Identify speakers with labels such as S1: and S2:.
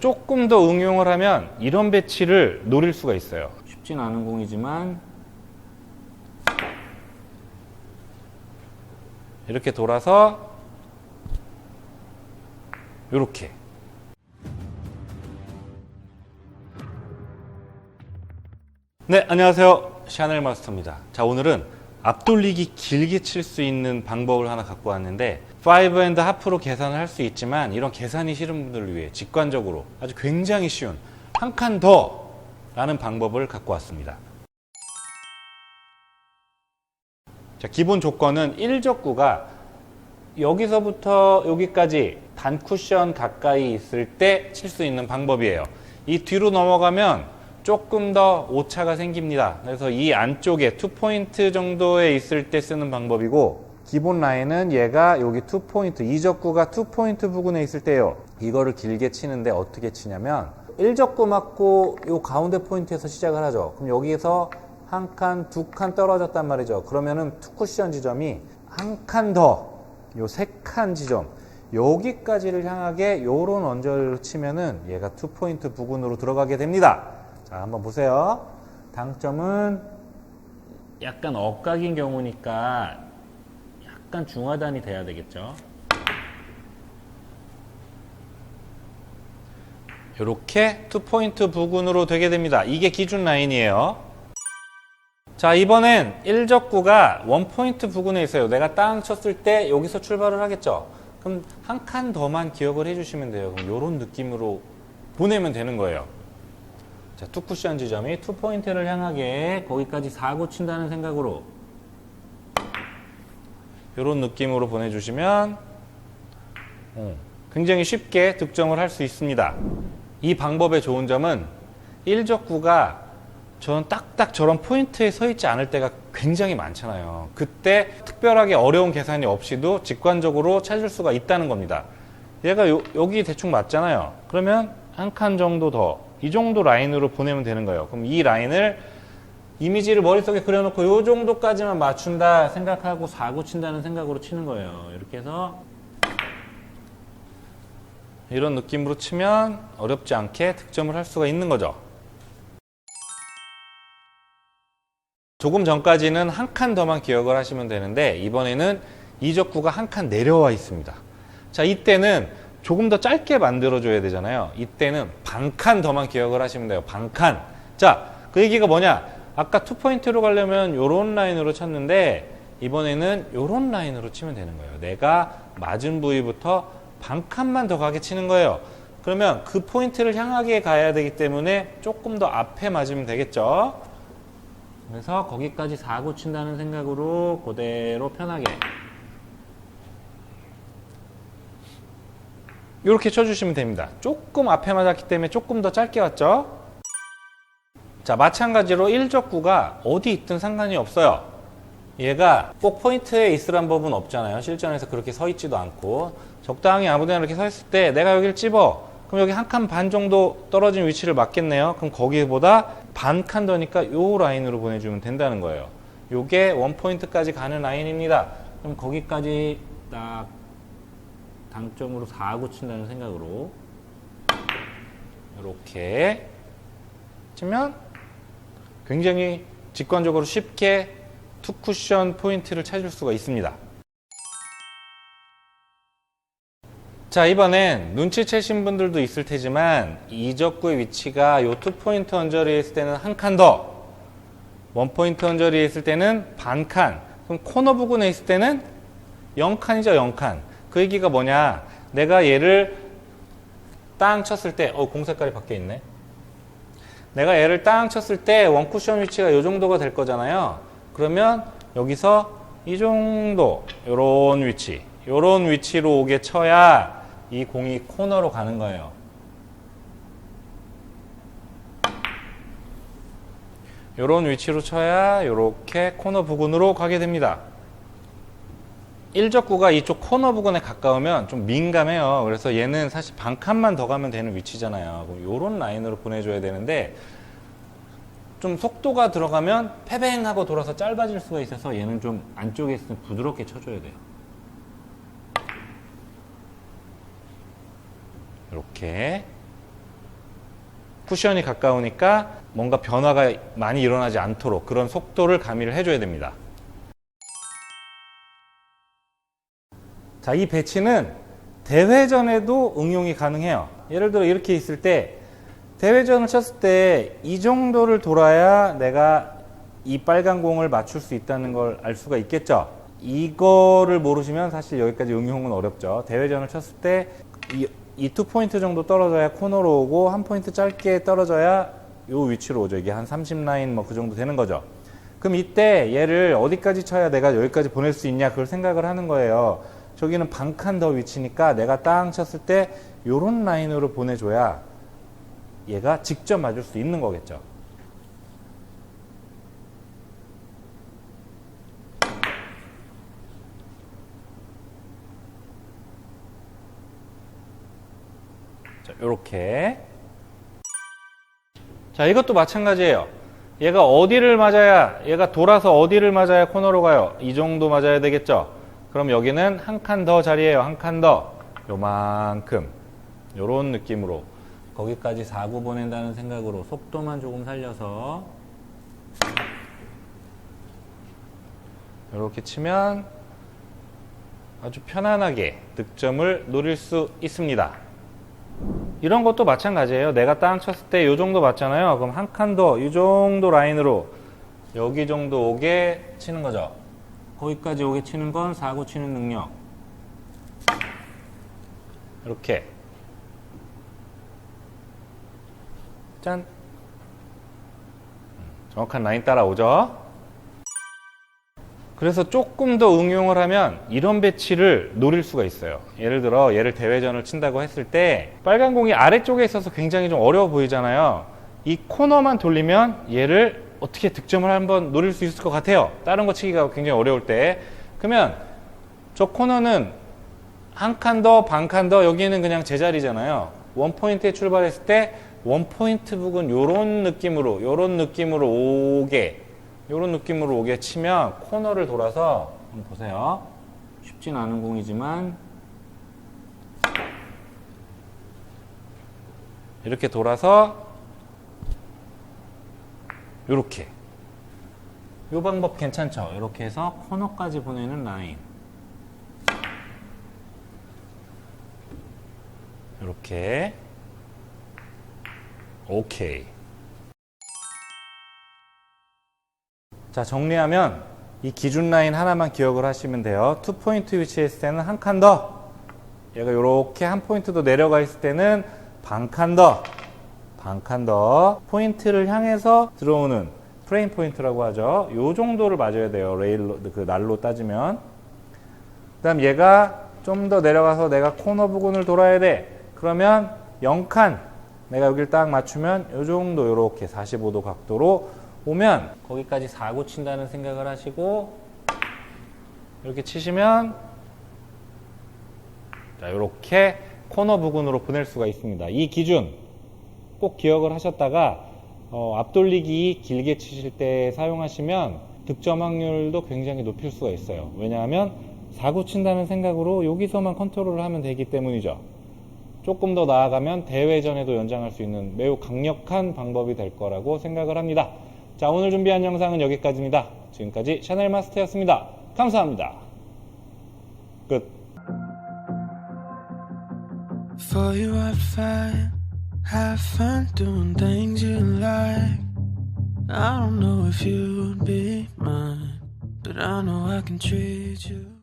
S1: 조금 더 응용을 하면 이런 배치를 노릴 수가 있어요. 쉽진 않은 공이지만 이렇게 돌아서 이렇게. 네, 안녕하세요. 샤넬 마스터입니다. 자, 오늘은 앞돌리기 길게 칠 수 있는 방법을 하나 갖고 왔는데 5&1 하프로 계산을 할 수 있지만 이런 계산이 싫은 분들을 위해 직관적으로 아주 굉장히 쉬운 한 칸 더 라는 방법을 갖고 왔습니다. 자, 기본 조건은 1적구가 여기서부터 여기까지 단 쿠션 가까이 있을 때 칠 수 있는 방법이에요. 이 뒤로 넘어가면 조금 더 오차가 생깁니다. 그래서 이 안쪽에 2포인트 정도에 있을 때 쓰는 방법이고, 기본 라인은 얘가 여기 2포인트, 이 적구가 2포인트 부근에 있을 때요. 이거를 길게 치는데 어떻게 치냐면 1적구 맞고 요 가운데 포인트에서 시작을 하죠. 그럼 여기에서 한 칸, 두 칸 떨어졌단 말이죠. 그러면은 2쿠션 지점이 한 칸 더, 요 3칸 지점, 여기까지를 향하게 요런 언저리로 치면은 얘가 2포인트 부근으로 들어가게 됩니다. 자, 한번 보세요. 당점은 약간 엇각인 경우니까 약간 중하단이 돼야 되겠죠. 이렇게 2포인트 부근으로 되게 됩니다. 이게 기준 라인이에요. 자, 이번엔 1적구가 1포인트 부근에 있어요. 내가 땅 쳤을 때 여기서 출발을 하겠죠. 그럼 한 칸 더만 기억을 해주시면 돼요. 그럼 이런 느낌으로 보내면 되는 거예요. 자, 2쿠션 지점이 2포인트를 향하게 거기까지 4구 친다는 생각으로 이런 느낌으로 보내주시면 굉장히 쉽게 득점을 할 수 있습니다. 이 방법의 좋은 점은 1적구가 저는 딱딱 저런 포인트에 서 있지 않을 때가 굉장히 많잖아요. 그때 특별하게 어려운 계산이 없이도 직관적으로 찾을 수가 있다는 겁니다. 얘가 여기 대충 맞잖아요. 그러면 한 칸 정도 더, 이 정도 라인으로 보내면 되는 거예요. 그럼 이 라인을 이미지를 머릿속에 그려놓고 이 정도까지만 맞춘다 생각하고 4구 친다는 생각으로 치는 거예요. 이렇게 해서 이런 느낌으로 치면 어렵지 않게 득점을 할 수가 있는 거죠. 조금 전까지는 한 칸 더만 기억을 하시면 되는데 이번에는 이 적구가 한 칸 내려와 있습니다. 자, 이때는 조금 더 짧게 만들어줘야 되잖아요. 이때는 반 칸 더만 기억을 하시면 돼요. 반 칸. 자, 그 얘기가 뭐냐? 아까 2포인트로 가려면 요런 라인으로 쳤는데 이번에는 요런 라인으로 치면 되는 거예요. 내가 맞은 부위부터 반 칸만 더 가게 치는 거예요. 그러면 그 포인트를 향하게 가야 되기 때문에 조금 더 앞에 맞으면 되겠죠. 그래서 거기까지 4구 친다는 생각으로 그대로 편하게 이렇게 쳐주시면 됩니다. 조금 앞에 맞았기 때문에 조금 더 짧게 왔죠. 자, 마찬가지로 1적구가 어디 있든 상관이 없어요. 얘가 꼭 포인트에 있으란 법은 없잖아요. 실전에서 그렇게 서 있지도 않고 적당히 아무데나 이렇게 서 있을 때 내가 여기를 찝어. 그럼 여기 한 칸 반 정도 떨어진 위치를 맞겠네요. 그럼 거기보다 반 칸 더니까 요 라인으로 보내주면 된다는 거예요. 요게 1포인트까지 가는 라인입니다. 그럼 거기까지 딱 당점으로 4구 친다는 생각으로 이렇게 치면 굉장히 직관적으로 쉽게 2쿠션 포인트를 찾을 수가 있습니다. 자, 이번엔 눈치채신 분들도 있을 테지만 이 적구의 위치가 요 2포인트 언저리에 있을 때는 한 칸 더, 1포인트 언저리에 있을 때는 반 칸, 그럼 코너 부근에 있을 때는 0칸이죠, 0칸. 그 얘기가 뭐냐? 내가 얘를 땅 쳤을 때, 공 색깔이 바뀌어 있네. 내가 얘를 땅 쳤을 때 원쿠션 위치가 이 정도가 될 거잖아요. 그러면 여기서 이 정도, 요런 위치, 요런 위치로 오게 쳐야 이 공이 코너로 가는 거예요. 요런 위치로 쳐야 요렇게 코너 부근으로 가게 됩니다. 1적구가 이쪽 코너 부근에 가까우면 좀 민감해요. 그래서 얘는 사실 반 칸만 더 가면 되는 위치잖아요. 그럼 요런 라인으로 보내줘야 되는데 좀 속도가 들어가면 패뱅하고 돌아서 짧아질 수가 있어서 얘는 좀 안쪽에 있으면 부드럽게 쳐줘야 돼요. 이렇게 쿠션이 가까우니까 뭔가 변화가 많이 일어나지 않도록 그런 속도를 가미를 해줘야 됩니다. 자, 이 배치는 대회전에도 응용이 가능해요. 예를 들어 이렇게 있을 때 대회전을 쳤을 때 이 정도를 돌아야 내가 이 빨간 공을 맞출 수 있다는 걸 알 수가 있겠죠. 이거를 모르시면 사실 여기까지 응용은 어렵죠. 대회전을 쳤을 때 이 2포인트 정도 떨어져야 코너로 오고 1포인트 짧게 떨어져야 요 위치로 오죠. 이게 한 30라인 뭐 그 정도 되는 거죠. 그럼 이때 얘를 어디까지 쳐야 내가 여기까지 보낼 수 있냐 그걸 생각을 하는 거예요. 저기는 반칸 더 위치니까 내가 땅 쳤을 때 요런 라인으로 보내줘야 얘가 직접 맞을 수 있는 거겠죠. 자, 요렇게. 자, 이것도 마찬가지예요. 얘가 어디를 맞아야, 얘가 돌아서 어디를 맞아야 코너로 가요? 이 정도 맞아야 되겠죠? 그럼 여기는 한 칸 더 자리예요. 한 칸 더. 요만큼. 요런 느낌으로. 거기까지 4구 보낸다는 생각으로 속도만 조금 살려서 이렇게 치면 아주 편안하게 득점을 노릴 수 있습니다. 이런 것도 마찬가지예요. 내가 땅 쳤을 때 이 정도 맞잖아요. 그럼 한 칸 더 이 정도 라인으로 여기 정도 오게 치는 거죠. 거기까지 오게 치는 건 4구 치는 능력. 이렇게 짠! 정확한 라인 따라오죠. 그래서 조금 더 응용을 하면 이런 배치를 노릴 수가 있어요. 예를 들어 얘를 대회전을 친다고 했을 때 빨간 공이 아래쪽에 있어서 굉장히 좀 어려워 보이잖아요. 이 코너만 돌리면 얘를 어떻게 득점을 한번 노릴 수 있을 것 같아요. 다른 거 치기가 굉장히 어려울 때. 그러면 저 코너는 한 칸 더, 반 칸 더, 여기는 그냥 제자리잖아요. 원포인트에 출발했을 때 원포인트 부근 요런 느낌으로 오게 치면 코너를 돌아서 한번 보세요. 쉽진 않은 공이지만 이렇게 돌아서 요렇게 요 방법 괜찮죠? 이렇게 해서 코너까지 보내는 라인 이렇게 오케이. 자, 정리하면 이 기준 라인 하나만 기억을 하시면 돼요. 2포인트 위치에 있을 때는 한 칸 더, 얘가 이렇게 한 포인트 더 내려가 있을 때는 반 칸 더, 포인트를 향해서 들어오는 프레임 포인트라고 하죠. 요 정도를 맞아야 돼요. 레일로, 그 날로 따지면. 그 다음 얘가 좀 더 내려가서 내가 코너 부근을 돌아야 돼. 그러면 0칸, 내가 여기를 딱 맞추면 요 정도 요렇게 45도 각도로 오면 거기까지 4구 친다는 생각을 하시고 이렇게 치시면 자, 요렇게 코너 부근으로 보낼 수가 있습니다. 이 기준 꼭 기억을 하셨다가 앞돌리기 길게 치실 때 사용하시면 득점 확률도 굉장히 높일 수가 있어요. 왜냐하면 4구 친다는 생각으로 여기서만 컨트롤을 하면 되기 때문이죠. 조금 더 나아가면 대회전에도 연장할 수 있는 매우 강력한 방법이 될 거라고 생각을 합니다. 자, 오늘 준비한 영상은 여기까지입니다. 지금까지 샤넬 마스터였습니다. 감사합니다. 끝. For you I'd fight, have fun doing things you like. I don't know if you'd be mine, but I know I can treat you